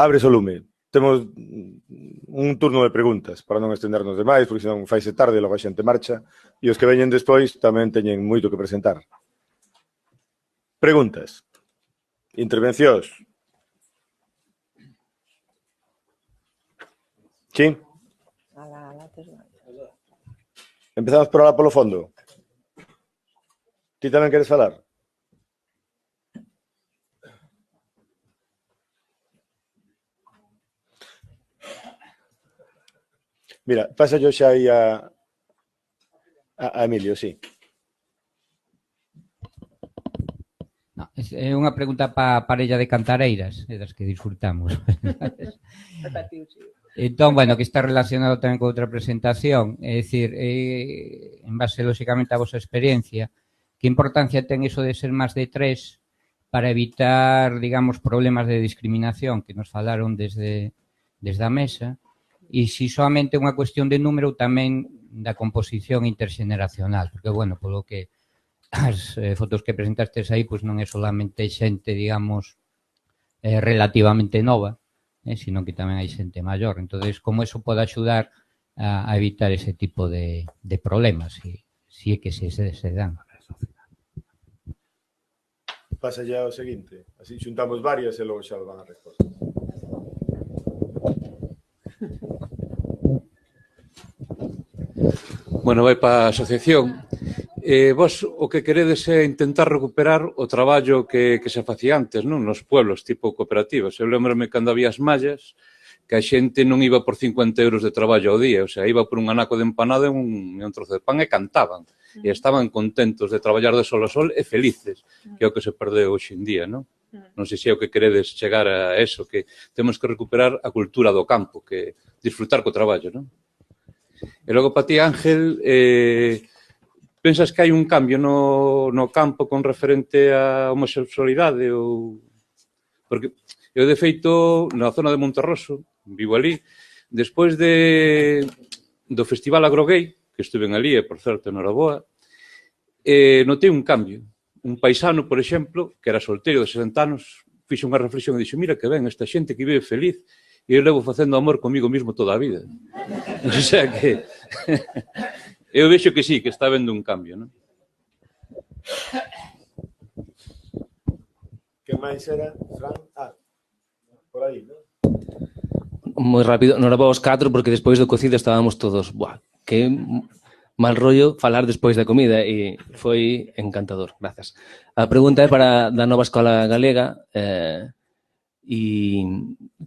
Ábrese o lume. Temos un turno de preguntas para non estendernos demais, porque senón faise tarde e logo a xente marcha, e os que veñen despois tamén teñen moito que presentar. Preguntas. Intervencións. Sí? Empezamos por alá polo fondo. Ti tamén queres falar? Mira, pasa yo xa aí a Emilio, sí. No, é unha pregunta para a parella de cantareiras, das que disfrutamos. Entón, bueno, que está relacionado tamén con outra presentación, é dicir, en base, lóxicamente, a vosa experiencia, que importancia ten iso de ser máis de 3 para evitar, digamos, problemas de discriminación que nos falaron desde a mesa, e si solamente unha cuestión de número tamén da composición interxeneracional, porque, bueno, polo que as fotos que presentastes aí, pois non é solamente xente, digamos, relativamente nova, sino que tamén hai xente maior. Entonces, como eso pode axudar a evitar ese tipo de problemas, si é que se dan. Pasa ya o seguinte. Así xuntamos varias e logo xa van a resposta. Bueno, vai para a asociación. Vos o que queredes é intentar recuperar o traballo que se facía antes, non? Nos pueblos, tipo cooperativas. Eu lembro-me cando había as mallas, que a xente non iba por 50 euros de traballo ao día, o sea, iba por un anaco de empanada e un trozo de pan e cantaban. E estaban contentos de traballar de sol a sol e felices, que é o que se perdeu hoxe en día, non? Non sei se é o que queredes chegar a eso, que temos que recuperar a cultura do campo, que disfrutar co traballo, non? E logo, para ti, Ángel, pensas que hai un cambio no campo con referente á homosexualidade? Porque eu, de feito, na zona de Monterroso, vivo ali, despois do Festival Agrogay, que estuven ali, e, por certo, enhoraboa, notei un cambio. Un paisano, por exemplo, que era solteiro de 60 anos, fixo unha reflexión e dixo: mira que ben, esta xente que vive feliz, e eu levo facendo amor comigo mesmo toda a vida. O sea que eu vexo que sí, que está habendo un cambio, non? Que máis era, Fran? Por aí, non? Moi rápido, non era para os 4, porque despois do cocido estábamos todos, buah, que mal rollo falar despois da comida, e foi encantador, grazas. A pregunta é para da nova escola galega, e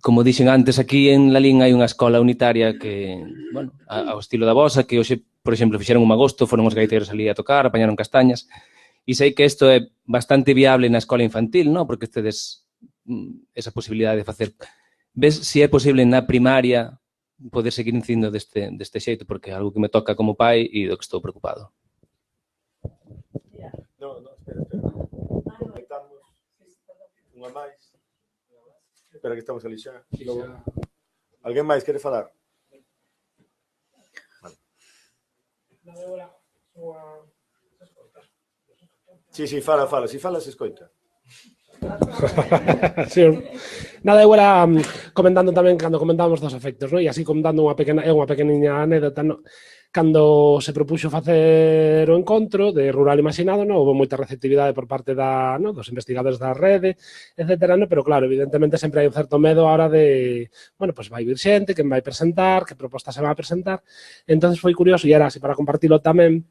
como dixen antes, aquí en Lalín hai unha escola unitaria que, bueno, ao estilo da vosa, que hoxe, por exemplo, fixeron un agosto, foron os gaiteiros ali a tocar, apañaron castañas, e sei que isto é bastante viable na escola infantil, non? Porque tedes esa posibilidade de facer. Ves se é posible na primaria poder seguir incidindo deste xeito, porque é algo que me toca como pai e do que estou preocupado. No, espera. Completamos unha máis. Espera que estamos ali xa. Alguén máis quere falar? Sí, fala. Si fala, se escoita. Sí. Nada, eu era comentando tamén cando comentábamos dos efectos, non? E así comentando unha pequeniña anécdota, non? Cando se propuxo facer o encontro de Rural Imaginado, non? Houve moita receptividade por parte dos investigadores da rede, etcétera, non? Pero claro, evidentemente sempre hai un certo medo a hora de, bueno, pues vai vir xente, quen vai presentar, que propostas se vai a presentar. Entonces foi curioso, e era así para compartilo tamén,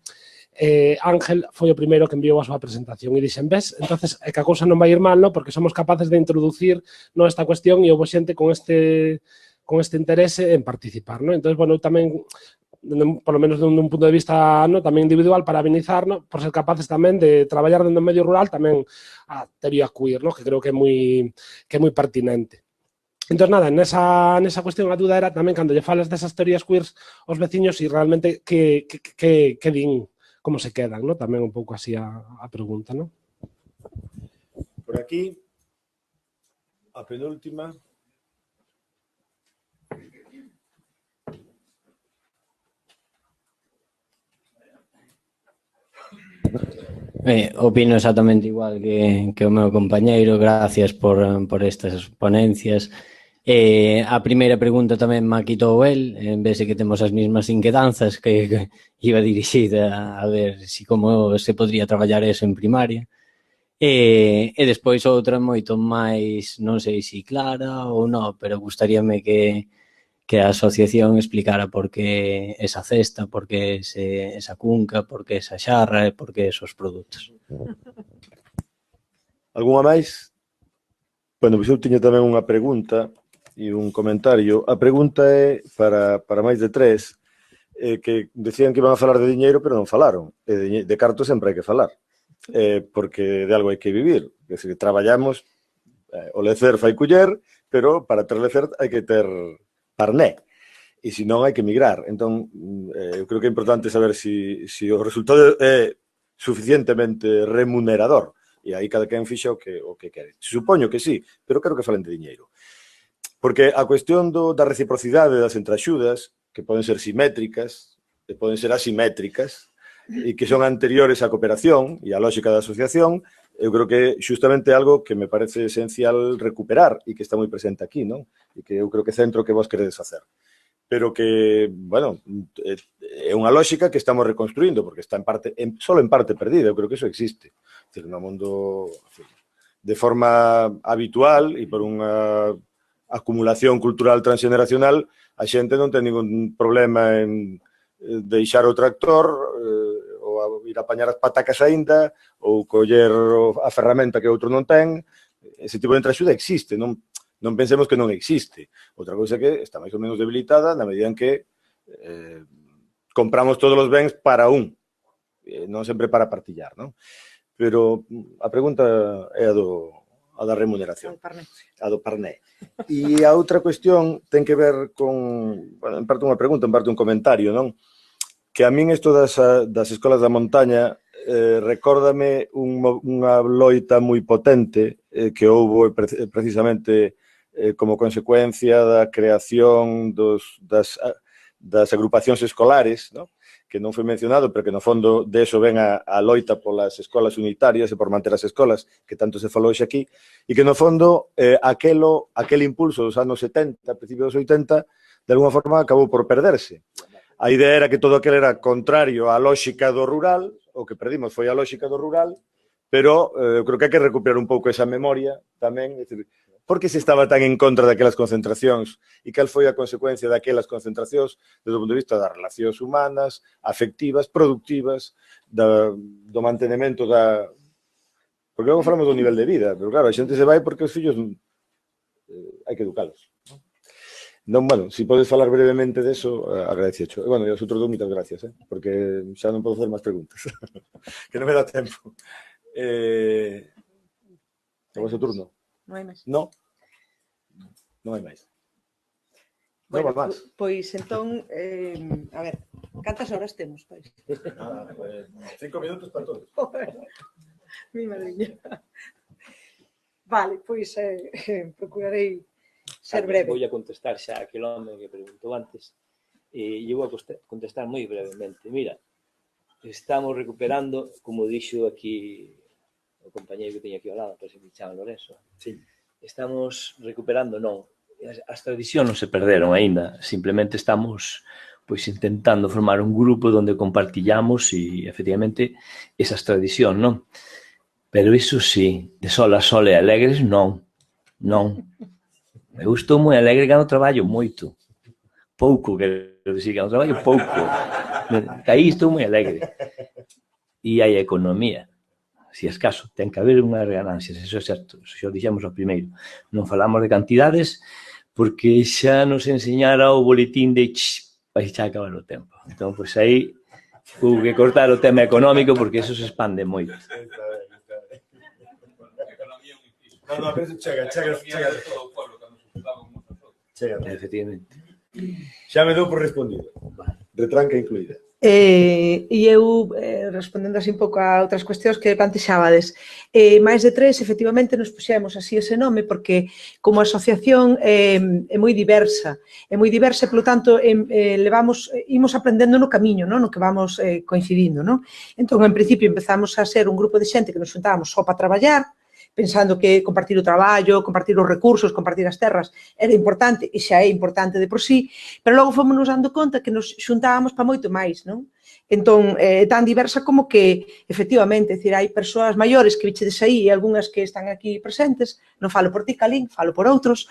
Ángel foi o primeiro que enviou a súa presentación e dixen, ves, entonces é que a cousa non vai ir mal, non? Porque somos capaces de introducir esta cuestión e houve xente con este interese en participar, non? Entonces, bueno, eu tamén, por lo menos dun punto de vista tamén individual, para amenizar, por ser capaces tamén de traballar dentro do medio rural tamén a teoría queer, que creo que é moi pertinente. Entón, nada, nesa cuestión a dúda era tamén cando lle falas desas teorías queers aos veciños e realmente que din, como se quedan, non? Tamén un pouco así a pregunta, non? Por aquí, a penúltima. Opino exactamente igual que o meu compañeiro. Gracias por estas ponencias. A primeira pregunta tamén me quitou el, en vez de que temos as mesmas inquedanzas que iba dirixida a ver si como se podría traballar eso en primaria. E despois outra moito máis, non sei se clara ou non, pero gustaríame que a asociación explicara por que esa cesta, por que esa cunca, por que esa xarra e por que esos produtos. Algúnha máis? Bueno, pois eu tiña tamén unha pregunta e un comentario. A pregunta é para máis de tres, que decían que iban a falar de diñeiro, pero non falaron. De carto sempre hai que falar, porque de algo hai que vivir. É dicir, traballamos, o lecer fai culler, pero para ter lecer hai que ter parné, e se non hai que migrar. Entón, eu creo que é importante saber se o resultado é suficientemente remunerador, e aí cada quen fixa o que quere. Supoño que sí, pero quero que falen de diñeiro. Porque a cuestión da reciprocidade das entreaxudas, que poden ser simétricas, que poden ser asimétricas, e que son anteriores á cooperación e á lógica da asociación, eu creo que justamente algo que me parece esencial recuperar e que está moi presente aquí, non? E que eu creo que centro que vos queredes facer. Pero que, bueno, é unha lógica que estamos reconstruindo, porque está solo en parte perdida, eu creo que eso existe. É dicir, no mundo, de forma habitual e por unha acumulación cultural transgeneracional, a xente non ten ningún problema en deixar o tractor ou ir a apañar as patacas aínda ou coller a ferramenta que outro non ten. Ese tipo de entreaxuda existe, non pensemos que non existe. Outra cousa que está máis ou menos debilitada na medida en que compramos todos os bens para un, non sempre para partillar, non? Pero a pregunta é a da remuneración, a do parné. E a outra cuestión ten que ver con, bueno, en parte unha pregunta, en parte un comentario, non? Que a min isto das escolas da montaña recórdame unha loita moi potente que houve precisamente como consecuencia da creación das agrupacións escolares, non? Que non foi mencionado, pero que no fondo de eso ven a loita polas escolas unitarias e por manter as escolas, que tanto se falou hoxe aquí, e que no fondo aquel impulso dos anos 70, a principios dos 80, de alguna forma acabou por perderse. A idea era que todo aquel era contrario á lógica do rural, o que perdimos foi a lógica do rural, pero eu creo que hai que recuperar un pouco esa memoria tamén, é dicir, por que se estaba tan en contra daquelas concentracións e cal foi a consecuencia daquelas concentracións desde o punto de vista das relacións humanas, afectivas, productivas, do mantenimento da... Porque logo falamos do nivel de vida, pero claro, a xente se vai porque os fillos hai que educalos. Non, bueno, se podes falar brevemente deso, agradececho. E, bueno, e os outros moitas gracias, porque xa non podo facer máis preguntas. Que non me dá tempo. É o vosso turno. Non hai máis. Non hai máis. Bueno, pois entón, a ver, cantas horas temos, pois? 5 minutos para todos. Mi madriña. Vale, pois procurarei ser breve. Vou a contestar xa aquel home que preguntou antes. E vou a contestar moi brevemente. Mira, estamos recuperando, como dixo aquí o compañeiro que teña aquí ao lado, parece que chama Lorenzo. Sí. Estamos recuperando, non. As tradicións non se perderon aínda. Simplemente estamos pois intentando formar un grupo onde compartillamos e, efectivamente, esas tradicións, non? Pero iso sí, de sol a sol e alegres, non. Non. Eu estou moi alegre cando traballo moito. Pouco, quero dicir, cando traballo pouco. Aí estou moi alegre. E hai economía. Si escaso, ten que haber unhas ganancias, eso é certo, xa o dixemos ao primeiro. Non falamos de cantidades, porque xa nos enseñara o boletín de vai xa acabar o tempo. Entón, pois aí, houve que cortar o tema económico, porque eso se expande moito. No, pero chega. Efectivamente. Xa me dou por respondido. Retranca incluída. E eu, respondendo así un pouco a outras cuestións que plantexabades, máis de tres, efectivamente, nos puxemos así ese nome porque como asociación é moi diversa, e, polo tanto, imos aprendendo no camiño, no que vamos coincidindo. Entón, en principio, empezamos a ser un grupo de xente que nos xuntábamos só para traballar, pensando que compartir o traballo, compartir os recursos, compartir as terras era importante, e xa é importante de por sí, pero logo fomos nos dando conta que nos xuntábamos para moito máis, non? Entón, é tan diversa como que, efectivamente, decir, hai persoas maiores que vichedes aí e algunhas que están aquí presentes, non falo por ti, Calín, falo por outros,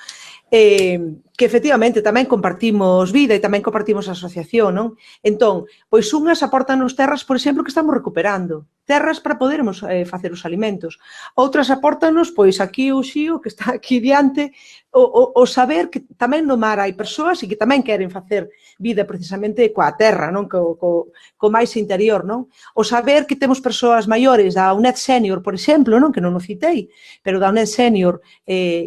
que efectivamente tamén compartimos vida e tamén compartimos asociación, non? Entón, pois unhas aportanos terras, por exemplo, que estamos recuperando, terras para podermos facer os alimentos. Outras apórtanos, pois aquí o Xío, que está aquí diante, o saber que tamén no mar hai persoas e que tamén queren facer vida precisamente coa terra, non? Co máis interior, non? O saber que temos persoas maiores da UNED Senior, por exemplo, non? Que non o citei, pero da UNED Senior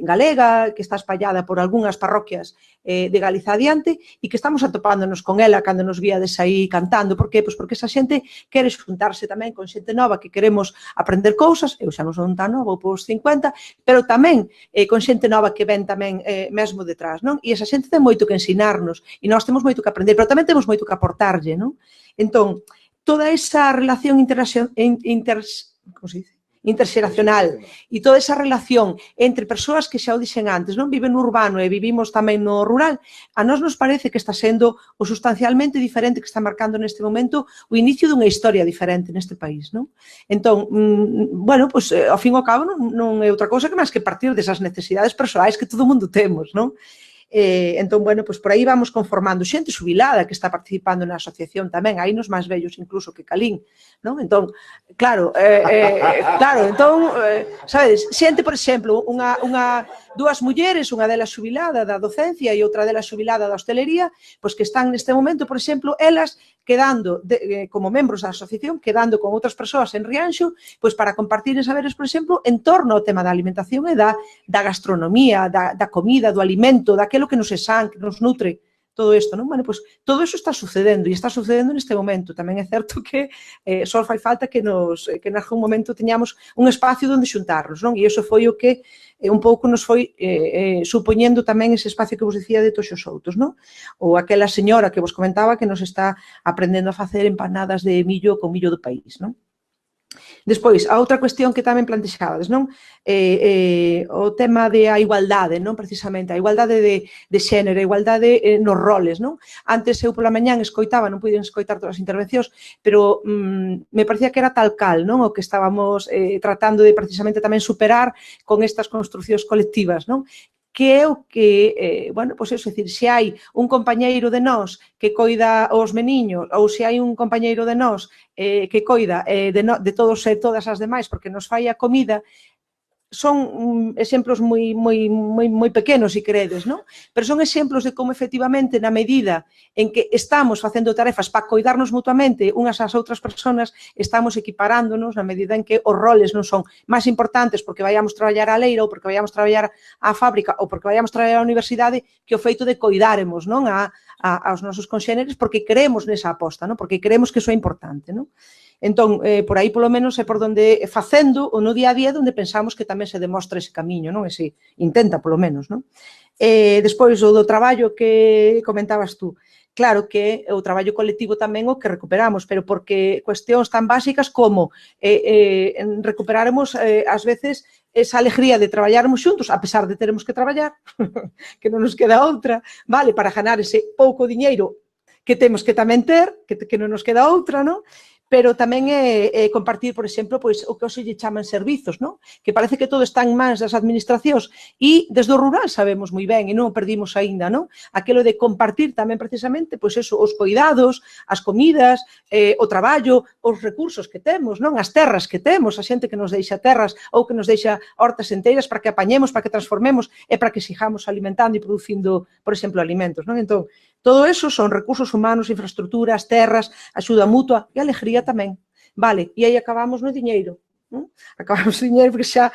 galega, que está espallada por algunhas parroquias de Galiza adiante e que estamos atopándonos con ela cando nos víades aí cantando. Por qué? Pois porque esa xente quere xuntarse tamén con xente nova que queremos aprender cousas, eu xa non son tan nova, pois 50, pero tamén con xente nova que ven tamén mesmo detrás, non? E esa xente ten moito que ensinarnos e nós temos moito que aprender, pero tamén temos moito que aportarlle, non? Entón, toda esa relación interxeracional e toda esa relación entre persoas que xa o dixen antes, non viven no urbano e vivimos tamén no rural, a nós nos parece que está sendo o sustancialmente diferente que está marcando neste momento o inicio dunha historia diferente neste país, non? Entón, bueno, pois, ao fin e ao cabo non é outra cousa que máis que partir desas necesidades persoais que todo mundo temos, non? Entón, bueno, pois por aí vamos conformando xente xubilada que está participando na asociación tamén, hai nos máis vellos incluso que Calín, non? Entón, claro, entón, sabedes, xente, por exemplo, dúas mulleres, unha delas xubilada da docencia e outra delas xubilada da hostelería, pois que están neste momento, por exemplo, elas quedando como membros da asociación, quedando con outras persoas en Rianxo, pois para compartir saberes, por exemplo, en torno ao tema da alimentación e da gastronomía, da comida, do alimento, daquilo que nos é san, que nos nutre, todo isto, non? Bueno, pois todo iso está sucedendo e está sucedendo neste momento. Tamén é certo que só fai falta que en algún momento teñamos un espacio onde xuntarnos, non? E iso foi o que un pouco nos foi supoñendo tamén ese espacio que vos dicía de todos os outros, non? Ou aquela señora que vos comentaba que nos está aprendendo a facer empanadas de millo con millo do país, non? Despois, a outra cuestión que tamén plantexabades, non? O tema da igualdade, non? Precisamente, a igualdade de xénero, a igualdade nos roles, non? Antes eu pola mañán escoitaba, non puiden escoitar todas as intervencións, pero me parecía que era tal cal, non? O que estábamos tratando de precisamente tamén superar con estas construcións colectivas, non? Que é o que, bueno, pois eso, é dicir, se hai un compañeiro de nós que coida os meniños ou se hai un compañeiro de nós que coida de todos e todas as demais porque nos fai a comida, son exemplos moi pequenos, se credes, non? Pero son exemplos de como efectivamente na medida en que estamos facendo tarefas para coidarnos mutuamente unhas ás outras persoas, estamos equiparándonos na medida en que os roles non son máis importantes porque vayamos traballar á leira ou porque vayamos traballar á fábrica ou porque vayamos traballar á universidade que o feito de coidaremos, non? Aos nosos conxéneres porque creemos nesa aposta, non? Porque creemos que iso é importante, non? Entón, por aí, polo menos, é por onde facendo o no día a día onde pensamos que tamén se demostra ese camiño, non? E se intenta, polo menos, non? Despois, o do traballo que comentabas tú. Claro que o traballo colectivo tamén o que recuperamos, pero porque cuestións tan básicas como recuperaremos, ás veces, esa alegría de traballarmos xuntos, a pesar de teremos que traballar, que non nos queda outra, vale, para ganar ese pouco diñeiro que temos que tamén ter, que non nos queda outra, non? Pero tamén é compartir, por exemplo, pois o que hoxe lle chaman servizos, non? Que parece que todo está en mans das administracións e desde o rural sabemos moi ben e non o perdimos aínda, non? Aquelo de compartir tamén precisamente, pois eso, os cuidados, as comidas, o traballo, os recursos que temos, non? As terras que temos, a xente que nos deixa terras ou que nos deixa hortas enteiras para que apañemos, para que transformemos e para que sigamos alimentando e producindo, por exemplo, alimentos, non? Entón, todo eso son recursos humanos, infraestructuras, terras, axuda mutua e alegría tamén. Vale, e aí acabamos no diñeiro. Acabamos no diñeiro porque xa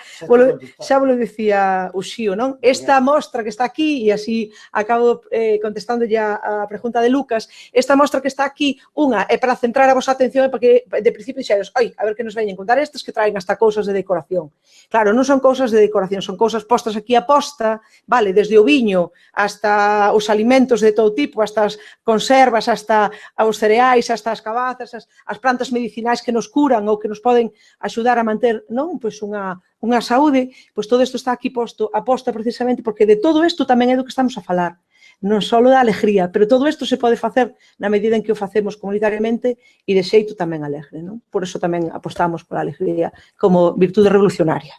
vos dicía o Xío, non? Esta mostra que está aquí, e así acabo contestando ya a pregunta de Lucas, esta mostra que está aquí, unha é para centrar a vosa atención e para que de principio dixeros, oi, a ver que nos veñen contar estes que traen hasta cousas de decoración. Claro, non son cousas de decoración, son cousas postas aquí a posta, vale, desde o viño hasta os alimentos de todo tipo, hasta as conservas, hasta os cereais, hasta as cabazas, as plantas medicinais que nos curan ou que nos poden axudar a manter, non, pois unha saúde, pois todo isto está aquí aposta precisamente porque de todo isto tamén é do que estamos a falar, non só da alegría, pero todo isto se pode facer na medida en que o facemos comunitariamente e de xeito tamén alegre, non? Por iso tamén apostamos pola alegría como virtude revolucionaria.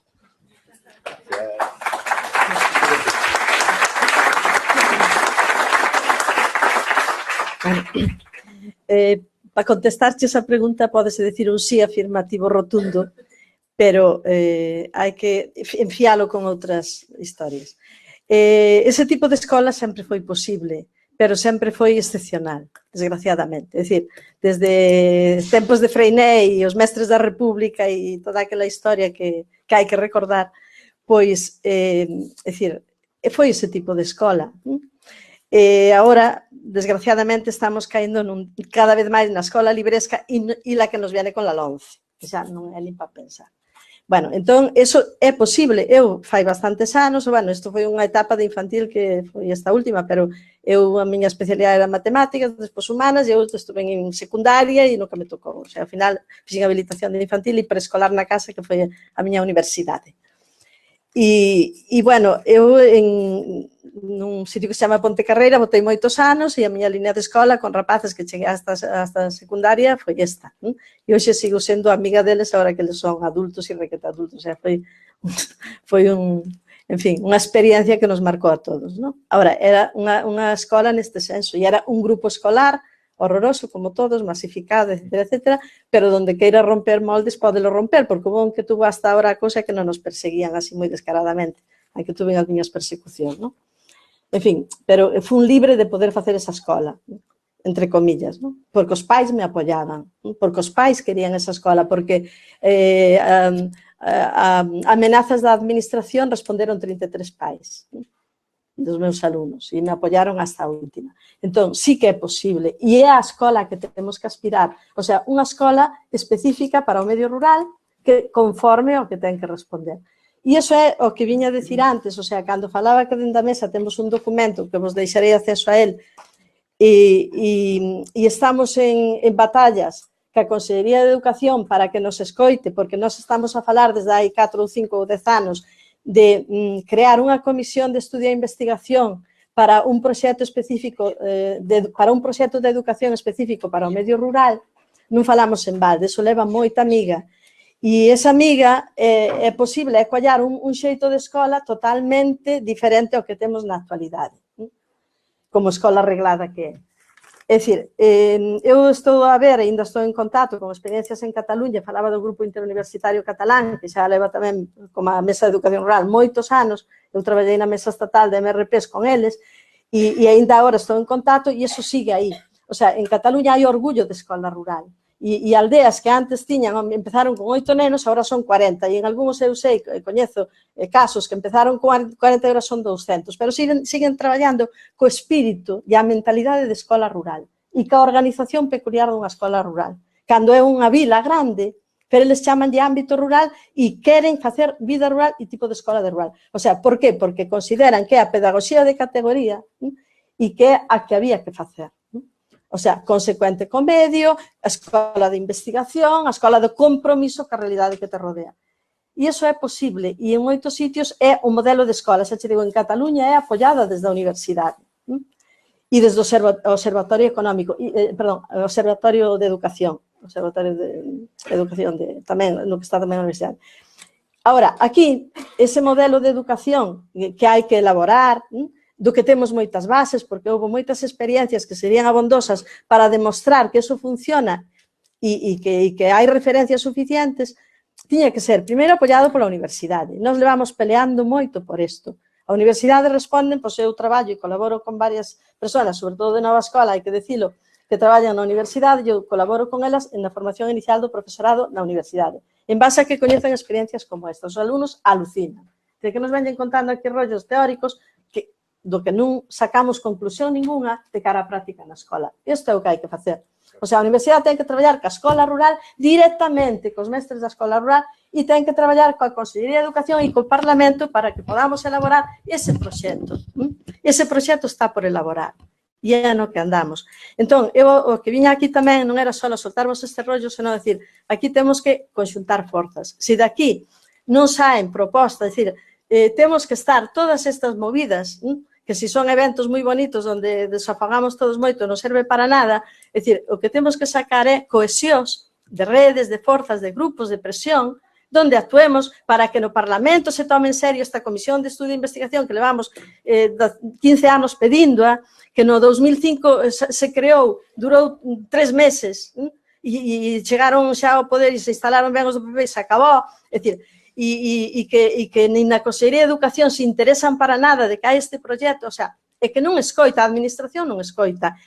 Para contestarche esa pregunta pódese decir un sí afirmativo rotundo, pero hai que enfialo con outras historias. Ese tipo de escola sempre foi posible, pero sempre foi excepcional, desgraciadamente. É dicir, desde tempos de Freinet e os mestres da República e toda aquela historia que hai que recordar, pois, é dicir, foi ese tipo de escola. Agora, desgraciadamente, estamos caindo cada vez máis na escola libresca e la que nos viene con la LOMCE, que xa non é nin para pensar. Bueno, entón, eso é posible. Eu fai bastantes anos, bueno, isto foi unha etapa de infantil que foi esta última, pero a miña especialidade era matemáticas, despois humanas, e eu estuve en secundaria e nunca me tocou. O sea, ao final, fixen habilitación de infantil e preescolar na casa, que foi a miña universidade. E bueno, eu nun sitio que se chama Ponte Carreira botei moitos anos e a miña línea de escola con rapaces que cheguei hasta secundaria foi esta. E hoxe sigo sendo amiga deles agora que eles son adultos e requete adultos. O sea, foi en fin, unha experiencia que nos marcou a todos, non? Agora, era unha escola neste senso e era un grupo escolar horroroso, como todos, masificado, etcétera, etcétera, pero donde queira romper moldes, pódelo romper, porque o bon que tuvo hasta ahora a cosa que non nos perseguían así moi descaradamente, hai que tuven algunhas persecucións, non? En fin, pero fun libre de poder facer esa escola, entre comillas, non? Porque os pais me apoyaban, porque os pais querían esa escola, porque amenazas da administración responderon 33 pais, non? Dos meus alumnos e me apoyaron hasta a última. Entón, sí que é posible e é a escola que temos que aspirar, o sea, unha escola específica para o medio rural que conforme ao que ten que responder. E iso é o que viña a decir antes, o sea, cando falaba que dentro da mesa temos un documento que vos deixarei acceso a él e estamos en batallas que a Consellería de Educación para que nos escoite, porque nós estamos a falar desde hai 4 ou 5 ou 10 anos de crear unha comisión de estudio e investigación para un proxecto específico, para un proxecto de educación específico para o medio rural, non falamos en balde, eso leva moita amiga. E esa amiga é posible collar un xeito de escola totalmente diferente ao que temos na actualidade, como escola reglada que é. É dicir, eu estou a ver, ainda estou en contacto con experiencias en Cataluña, falaba do Grupo Interuniversitario Catalán, que xa leva tamén como a Mesa de Educación Rural moitos anos, eu traballei na Mesa Estatal de MRPs con eles, e ainda agora estou en contacto, e iso sigue aí. O sea, en Cataluña hai orgullo de escola rural, e aldeas que antes empezaron con 8 nenos, agora son 40, e en algúns eu sei, coñezo casos que empezaron con 40 e agora son 200, pero siguen traballando co espírito e a mentalidade de escola rural e ca organización peculiar dunha escola rural. Cando é unha vila grande, pero eles chaman de ámbito rural e queren facer vida rural e tipo de escola de rural. O sea, por qué? Porque consideran que é a pedagogía de categoría e que é a que había que facer. O sea, consecuente co medio, a escola de investigación, a escola de compromiso ca realidade que te rodea. E iso é posible, e en moitos sitios é o modelo de escola, xa te digo, en Cataluña é apoiada desde a universidade, e desde o Observatorio Económico, perdón, o Observatorio de Educación, tamén, no que está tamén a universidade. Agora, aquí, ese modelo de educación que hai que elaborar, do que temos moitas bases, porque houve moitas experiencias que serían abondosas para demostrar que eso funciona e que hai referencias suficientes, tiña que ser, primeiro, apoiado pola universidade. Nós levamos peleando moito por isto. A universidade responde, pois eu traballo e colaboro con varias persoas, sobre todo de Nova Escola, hai que dicilo, que traballan na universidade, eu colaboro con elas na formación inicial do profesorado na universidade. En base a que coñecen experiencias como estas, os alumnos alucinan. De que nos veñen contando aquí rollos teóricos do que non sacamos conclusión ninguna de cara á práctica na escola. Isto é o que hai que facer. O sea, a universidade ten que traballar ca escola rural directamente cos mestres da escola rural e ten que traballar coa Consellería de Educación e co Parlamento para que podamos elaborar ese proxecto. Ese proxecto está por elaborar. E é no que andamos. Entón, eu o que viña aquí tamén non era só soltarmos este rollo, senón decir, aquí temos que conxuntar forzas. Se daqui non saen propostas, decir, temos que estar todas estas movidas, que se son eventos moi bonitos onde desafagamos todos moito, non serve para nada, é dicir, o que temos que sacar é cohesións de redes, de forzas, de grupos, de presión, donde actuemos para que no Parlamento se tome en serio esta comisión de estudio e investigación que levamos 15 anos pedíndoa, que no 2005 se creou, durou 3 meses, e chegaron xa ao poder e se instalaron ben os do PP e se acabou, é dicir, e que nin na Consellería de Educación se interesan para nada de que hai este proxecto, o sea, é que non escoita, a administración non escoita.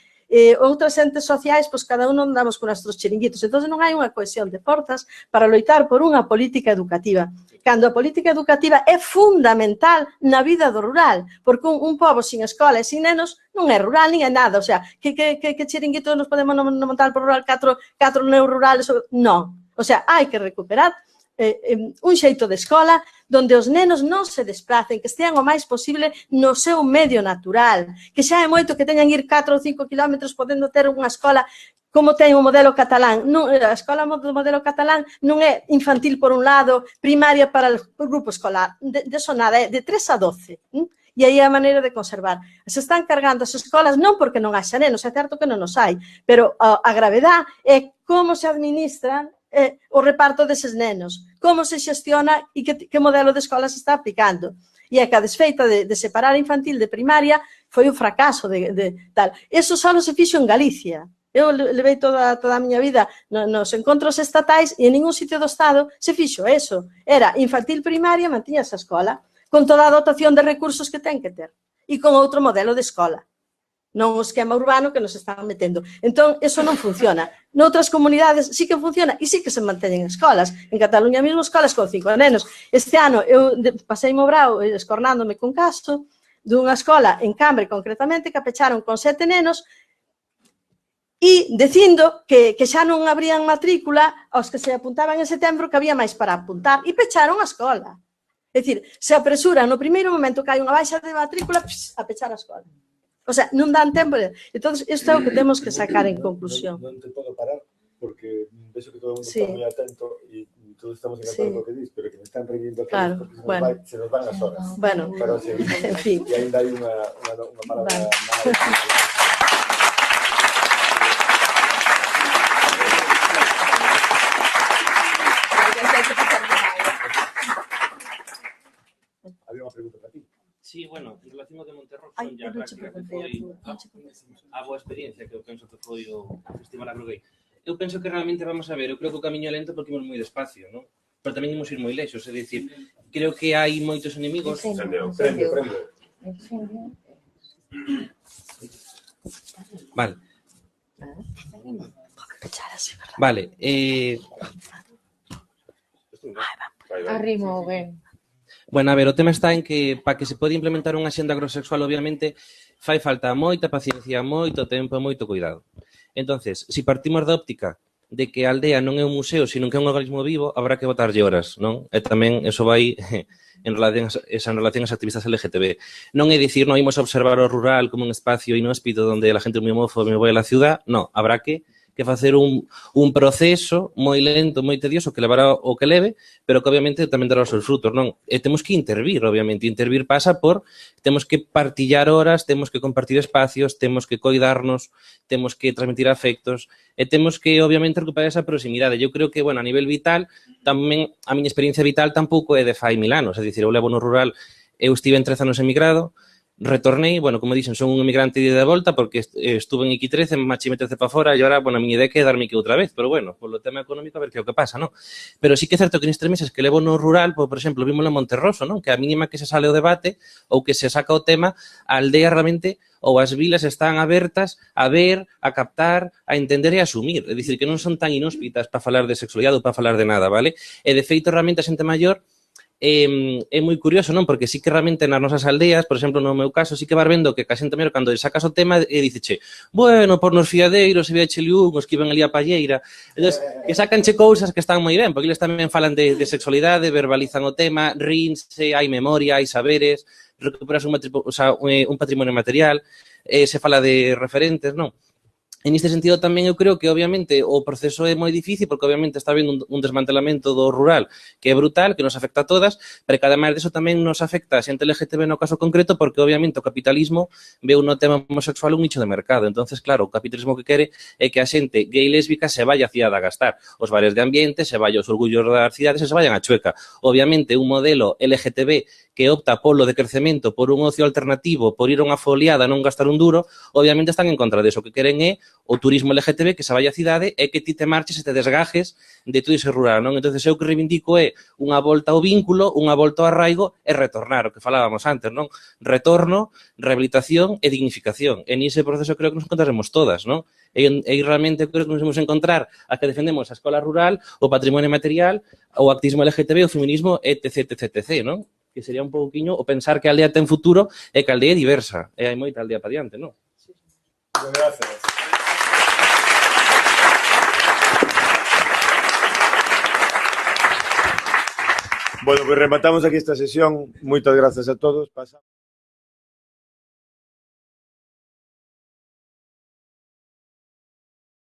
Outras entes sociais, pois cada un andamos con nuestros chiringuitos, entón non hai unha cohesión de forzas para loitar por unha política educativa, cando a política educativa é fundamental na vida do rural, porque un pobo sin escola e sin nenos non é rural, nin é nada, o sea, que chiringuitos nos podemos montar por rural 4 neorurales, non, o sea, hai que recuperar un xeito de escola donde os nenos non se desplacen, que estean o máis posible no seu medio natural, que xa é moito que teñan ir 4 ou 5 kilómetros podendo ter unha escola como ten o modelo catalán. A escola do modelo catalán non é infantil por un lado, primaria para o grupo escolar, de eso nada, é de 3 a 12, e aí é a maneira de conservar. Se están cargando as escolas non porque non haxa nenos, é certo que non os hai, pero a gravedade é como se administran o reparto deses nenos, como se xestiona e que modelo de escola se está aplicando. E é que a desfeita de separar infantil de primaria foi un fracaso de tal. Eso só se fixo en Galicia. Eu levei toda a miña vida nos encontros estatais e en ningún sitio do Estado se fixo eso. Era infantil primaria, mantiña esa escola, con toda a dotación de recursos que ten que ter e con outro modelo de escola. Non o esquema urbano que nos están metendo. Entón, eso non funciona. Noutras comunidades sí que funciona e sí que se manteñen escolas. En Cataluña mesmo escolas con 5 nenos. Este ano eu pasei mo brao escornándome con caso dunha escola en Cambre concretamente que pecharon con 7 nenos e dicindo que xa non abrían matrícula aos que se apuntaban en setembro que había máis para apuntar e pecharon a escola. É dicir, se apresuran no primeiro momento que hai unha baixa de matrícula a pechar a escola. O sea, non dan tempo. Entón, isto é o que temos que sacar en conclusión. Non te podo parar, porque vexo que todo o mundo está moi atento e todos estamos encantados co que dis, pero que me están reindo claro, porque se nos van as horas. Bueno, pero, en fin. E ainda hai unha palabra Había unha pregunta para ti. Sí, bueno, en relación ao de Monterroso, ya práctica que foi a boa experiencia, que eu penso que foi o Festival Agrogay. Eu penso que realmente, vamos a ver, eu creo que o camiño é lento porque imos moi despacio, non? Pero tamén imos ir moi leixos, é dicir, creo que hai moitos enemigos. Prende. Vale. Vale, Arrimo, ben. Bueno, a ver, o tema está en que para que se pode implementar unha xenda agrosexual, obviamente, fai falta moita paciencia, moito tempo, moito cuidado. Entonces, se partimos da óptica de que a aldea non é un museo, sino que é un organismo vivo, habrá que botarlle horas, non? E tamén eso vai en relación ás activistas LGTB. Non é dicir, non imos a observar o rural como un espacio inhóspito onde a xente é moi homófoba e me voy a la ciudad, non, habrá que facer un proceso moi lento, moi tedioso, que levará o que leve, pero que obviamente tamén dará os seus frutos, non? E temos que intervir, obviamente. Intervir pasa por, temos que partillar horas, temos que compartir espacios, temos que coidarnos, temos que transmitir afectos, e temos que, obviamente, recuperar esa proximidade. Eu creo que, bueno, a nivel vital, tamén, a miña experiencia vital tampouco é de fai 1000 anos, é dicir, eu levo no rural, eu estive en 13 anos emigrado, retornei, bueno, como dicen, son un emigrante de volta porque estuve en X13, machime 13 para fora e agora, bueno, a miña idea é quedarme aquí outra vez, pero bueno, polo tema económico a ver que é o que pasa, non? Pero sí que é certo que nestes meses que levo no rural, por exemplo, vimos en Monterroso, non? Que a mínima que se sale o debate ou que se saca o tema, a aldea realmente ou as vilas están abertas a ver, a captar, a entender e a asumir. É dicir, que non son tan inhóspitas para falar de sexualidade ou para falar de nada, vale? E de feito, realmente, a xente maior é moi curioso, non? Porque sí que realmente nas nosas aldeas, por exemplo, no meu caso, sí que vas vendo que a xente maior, cando sacas o tema, diceche, bueno, por nos fiadeiros, se veche uns que iban ali a palleira. Entón, que sacanche cousas que están moi ben, porque eles tamén falan de sexualidade, verbalizan o tema, rínse, hai memoria, hai saberes, recuperas un patrimonio material. se fala de referentes, non? En este sentido tamén eu creo que obviamente o proceso é moi difícil porque obviamente está habendo un desmantelamento do rural que é brutal, que nos afecta a todas, pero que ademais disso tamén nos afecta a xente LGTB no caso concreto porque obviamente o capitalismo veu no tema homosexual un nicho de mercado. Entonces, claro, o capitalismo que quere é que a xente gay e lésbica se vaya a cidade a gastar os bares de ambiente, se vaya aos orgullos das cidades e se vayan a Chueca. Obviamente, un modelo LGTB que opta polo decrecemento, por un ocio alternativo, por ir a unha foliada, non gastar un duro, obviamente están en contra deso. O que queren é o turismo LGTB que se vai á cidade e que ti te marches e te desgajes de todo ese rural, non? Entón, eu que reivindico é unha volta ao vínculo, unha volta ao arraigo e retornar, o que falábamos antes, non? Retorno, rehabilitación e dignificación. En ese proceso creo que nos encontraremos todas, non? E realmente creo que nos vamos a encontrar a que defendemos a escola rural, o patrimonio material, o activismo LGTB, o feminismo, etc, etc, etc, non? Que sería un pouquiño o pensar que a aldea ten futuro e que a aldea é diversa. E hai moita aldea para diante, non? Gracias. Bueno, pues rematamos aquí esta sesión. Moitas grazas a todos.